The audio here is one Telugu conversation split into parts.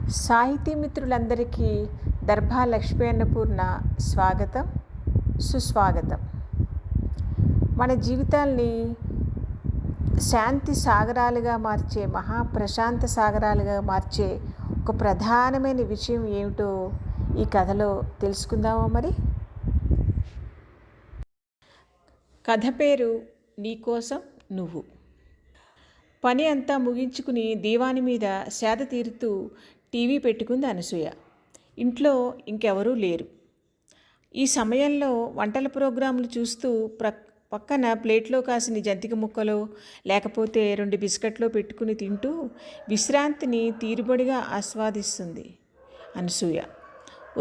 సాహితీ మిత్రులందరికీ దర్భా లక్ష్మీ అన్నపూర్ణ స్వాగతం, సుస్వాగతం. మన జీవితాల్ని శాంతి సాగరాలుగా మార్చే, మహాప్రశాంత సాగరాలుగా మార్చే ఒక ప్రధానమైన విషయం ఏమిటో ఈ కథలో తెలుసుకుందామా మరి. కథ పేరు నీకోసం నువ్వు. పని అంతా ముగించుకుని దీవాని మీద సేద తీరుతూ టీవీ పెట్టుకుంది అనసూయ. ఇంట్లో ఇంకెవరూ లేరు. ఈ సమయంలో వంటల ప్రోగ్రాంలు చూస్తూ పక్కన ప్లేట్లో కాసిన జంతిక ముక్కలో లేకపోతే 2 బిస్కెట్లో పెట్టుకుని తింటూ విశ్రాంతిని తీరుబడిగా ఆస్వాదిస్తుంది అనసూయ.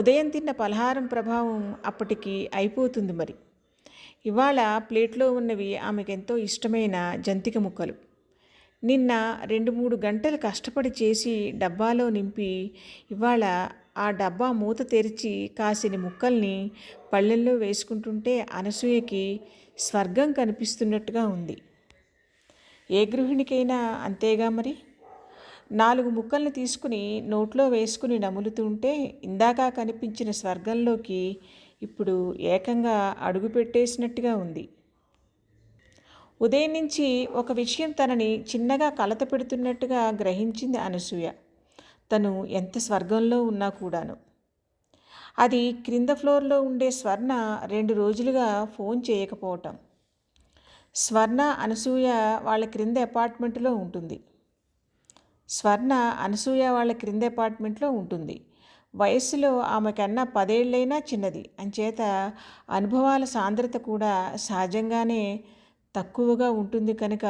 ఉదయం తిన్న పలహారం ప్రభావం అప్పటికి అయిపోతుంది మరి. ఇవాళ ప్లేట్లో ఉన్నవి ఆమెకెంతో ఇష్టమైన జంతిక ముక్కలు. నిన్న 2-3 గంటలు కష్టపడి చేసి డబ్బాలో నింపి ఇవాళ ఆ డబ్బా మూత తెరిచి కాసిన ముక్కల్ని పళ్ళెల్లో వేసుకుంటుంటే అనసూయకి స్వర్గం కనిపిస్తున్నట్టుగా ఉంది. ఏ గృహిణికైనా అంతేగా మరి. 4 ముక్కల్ని తీసుకుని నోట్లో వేసుకుని నములుతుంటే ఇందాక కనిపించిన స్వర్గంలోకి ఇప్పుడు ఏకంగా అడుగు పెట్టేసినట్టుగా ఉంది. ఉదయం నుంచి ఒక విషయం తనని చిన్నగా కలత పెడుతున్నట్టుగా గ్రహించింది అనసూయ. తను ఎంత స్వర్గంలో ఉన్నా కూడాను. అది క్రింద ఫ్లోర్లో ఉండే స్వర్ణ 2 రోజులుగా ఫోన్ చేయకపోవటం. స్వర్ణ అనసూయ వాళ్ళ క్రింద అపార్ట్మెంట్లో ఉంటుంది. వయస్సులో ఆమెకన్నా 10 ఏళ్ళైనా చిన్నది. అంచేత అనుభవాల సాంద్రత కూడా సహజంగానే తక్కువగా ఉంటుంది కనుక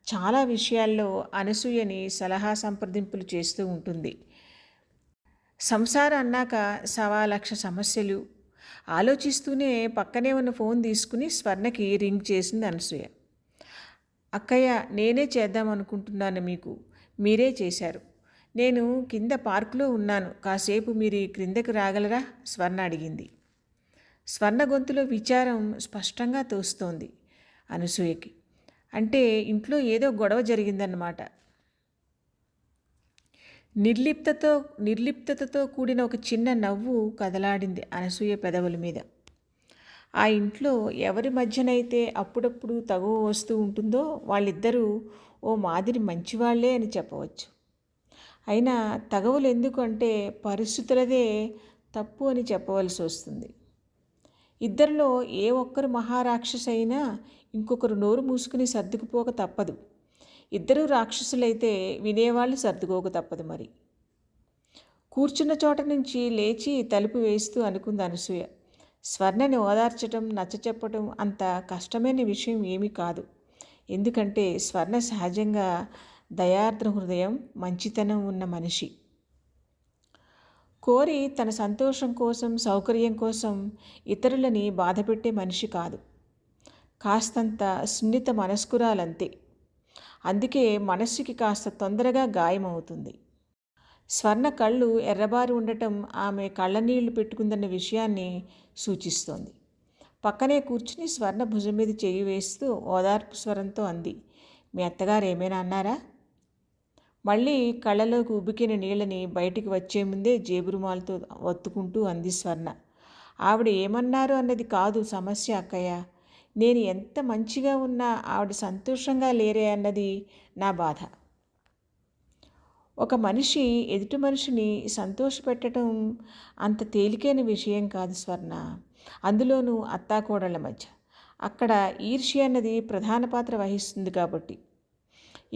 చాలా విషయాల్లో అనసూయని సలహా సంప్రదింపులు చేస్తూ ఉంటుంది. సంసారం అన్నాక 1,00,000 సమస్యలు ఆలోచిస్తూనే పక్కనే ఉన్న ఫోన్ తీసుకుని స్వర్ణకి రింగ్ చేసింది అనసూయ. అక్కయ్య, నేనే చేద్దామనుకుంటున్నాను, మీరే చేశారు. నేను కింద పార్కులో ఉన్నాను, కాసేపు మీరు క్రిందకి రాగలరా? స్వర్ణ అడిగింది. స్వర్ణ గొంతులో విచారం స్పష్టంగా తోస్తోంది అనసూయకి. అంటే ఇంట్లో ఏదో గొడవ జరిగిందన్నమాట. నిర్లిప్తతో కూడిన ఒక చిన్న నవ్వు కదలాడింది అనసూయ పెదవుల మీద. ఆ ఇంట్లో ఎవరి మధ్యనైతే అప్పుడప్పుడు తగువ వస్తూ ఉంటుందో వాళ్ళిద్దరూ ఓ మాదిరి మంచివాళ్లే అని చెప్పవచ్చు. అయినా తగవులు ఎందుకు అంటే పరిస్థితులదే తప్పు అని చెప్పవలసి వస్తుంది. ఇద్దరిలో ఏ ఒక్కరు మహారాక్షసి అయినా ఇంకొకరు నోరు మూసుకుని సర్దుకుపోక తప్పదు. ఇద్దరూ రాక్షసులైతే వినేవాళ్ళు సర్దుకోక తప్పదు మరి. కూర్చున్న చోట నుంచి లేచి తలుపు వేస్తూ అనుకుంది అనసూయ. స్వర్ణని ఓదార్చటం, నచ్చచెప్పటం అంత కష్టమైన విషయం ఏమీ కాదు. ఎందుకంటే స్వర్ణ సహజంగా దయార్ద్ర హృదయం, మంచితనం ఉన్న మనిషి. కోరి తన సంతోషం కోసం, సౌకర్యం కోసం ఇతరులని బాధపెట్టే మనిషి కాదు. కాస్తంత సున్నిత మనస్కురాలంతే. అందుకే మనస్సుకి కాస్త తొందరగా గాయమవుతుంది. స్వర్ణ కళ్ళు ఎర్రబారి ఉండటం ఆమె కళ్ళనీళ్లు పెట్టుకుందన్న విషయాన్ని సూచిస్తోంది. పక్కనే కూర్చుని స్వర్ణ భుజం మీద చెయ్యి వేస్తూ ఓదార్పు స్వరంతో అంది, మీ అత్తగారు ఏమైనా అన్నారా? మళ్ళీ కళ్ళలోకి ఉబికిన నీళ్ళని బయటికి వచ్చే ముందే జేబురుమాలతో ఒత్తుకుంటూ అంది స్వర్ణ. ఆవిడ ఏమన్నారు అన్నది కాదు సమస్య అక్కయ్య. నేను ఎంత మంచిగా ఉన్నా ఆవిడ సంతోషంగా లేరే అన్నది నా బాధ. ఒక మనిషి ఎదుటి మనిషిని సంతోషపెట్టడం అంత తేలికైన విషయం కాదు స్వర్ణ. అందులోనూ అత్తాకోడళ్ళ మధ్య. అక్కడ ఈర్ష్య అన్నది ప్రధాన పాత్ర వహిస్తుంది కాబట్టి.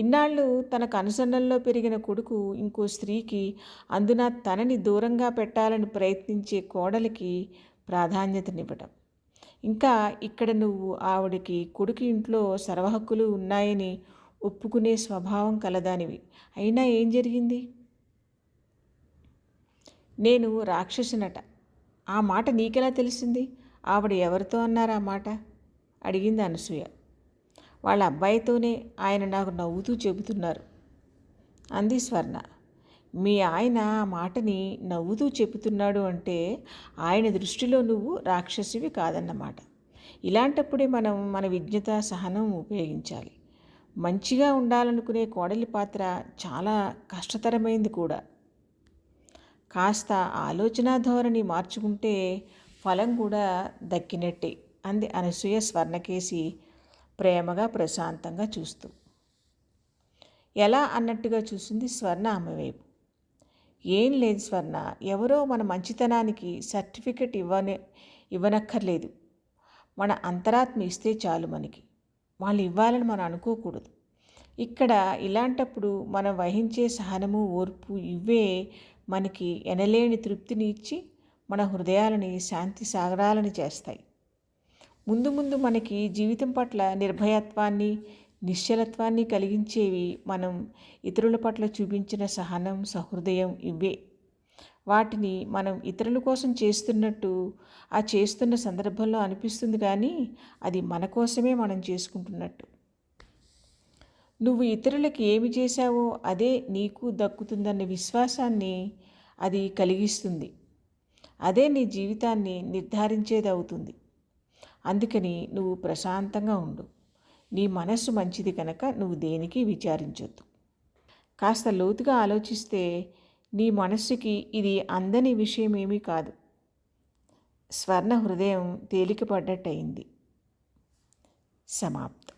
ఇన్నాళ్ళు తనకు అనుసరణలో పెరిగిన కొడుకు ఇంకో స్త్రీకి, అందున తనని దూరంగా పెట్టాలని ప్రయత్నించే కోడలికి ప్రాధాన్యతనివ్వటం. ఇంకా ఇక్కడ నువ్వు ఆవిడకి కొడుకు ఇంట్లో సర్వహక్కులు ఉన్నాయని ఒప్పుకునే స్వభావం కలదానివి. అయినా ఏం జరిగింది? నేను రాక్షసునట. ఆ మాట నీకెలా తెలిసింది? ఆవిడ ఎవరితో అన్నారు ఆ మాట? అడిగింది అనసూయ. వాళ్ళ అబ్బాయితోనే, ఆయన నాకు నవ్వుతూ చెబుతున్నారు అంది స్వర్ణ. మీ ఆయన ఆ మాటని నవ్వుతూ చెబుతున్నాడు అంటే ఆయన దృష్టిలో నువ్వు రాక్షసివి కాదన్నమాట. ఇలాంటప్పుడే మనం మన విజ్ఞత, సహనం ఉపయోగించాలి. మంచిగా ఉండాలనుకునే కోడలి పాత్ర చాలా కష్టతరమైంది కూడా. కాస్త ఆలోచనా ధోరణి మార్చుకుంటే ఫలం కూడా దక్కినట్టే అంది అనసూయ స్వర్ణకేసి ప్రేమగా ప్రశాంతంగా చూస్తూ. ఎలా అన్నట్టుగా చూసింది స్వర్ణ ఆమె వైపు. ఏం లేదు స్వర్ణ, ఎవరో మన మంచితనానికి సర్టిఫికెట్ ఇవ్వనక్కర్లేదు. మన అంతరాత్మ ఇస్తే చాలు మనకి. వాళ్ళు ఇవ్వాలని మనం అనుకోకూడదు. ఇక్కడ ఇలాంటప్పుడు మనం వహించే సహనము, ఓర్పు ఇవే మనకి ఎనలేని తృప్తిని ఇచ్చి మన హృదయాలని శాంతి సాగరాలని చేస్తాయి. ముందు ముందు మనకి జీవితం పట్ల నిర్భయత్వాన్ని, నిశ్చలత్వాన్ని కలిగించేవి మనం ఇతరుల పట్ల చూపించిన సహనం, సహృదయం ఇవే. వాటిని మనం ఇతరుల కోసం చేస్తున్నట్టు ఆ చేస్తున్న సందర్భంలో అనిపిస్తుంది, కానీ అది మన కోసమే మనం చేసుకుంటున్నట్టు. నువ్వు ఇతరులకి ఏమి చేశావో అదే నీకు దక్కుతుందన్న విశ్వాసాన్ని అది కలిగిస్తుంది. అదే నీ జీవితాన్ని నిర్ధారించేది అవుతుంది. అందుకని నువ్వు ప్రశాంతంగా ఉండు. నీ మనస్సు మంచిది కనుక నువ్వు దేనికి విచారించొద్దు. కాస్త లోతుగా ఆలోచిస్తే నీ మనస్సుకి ఇది అందని విషయమేమీ కాదు. స్వర్ణ హృదయం తేలికపడ్డట్టయింది. సమాప్తం.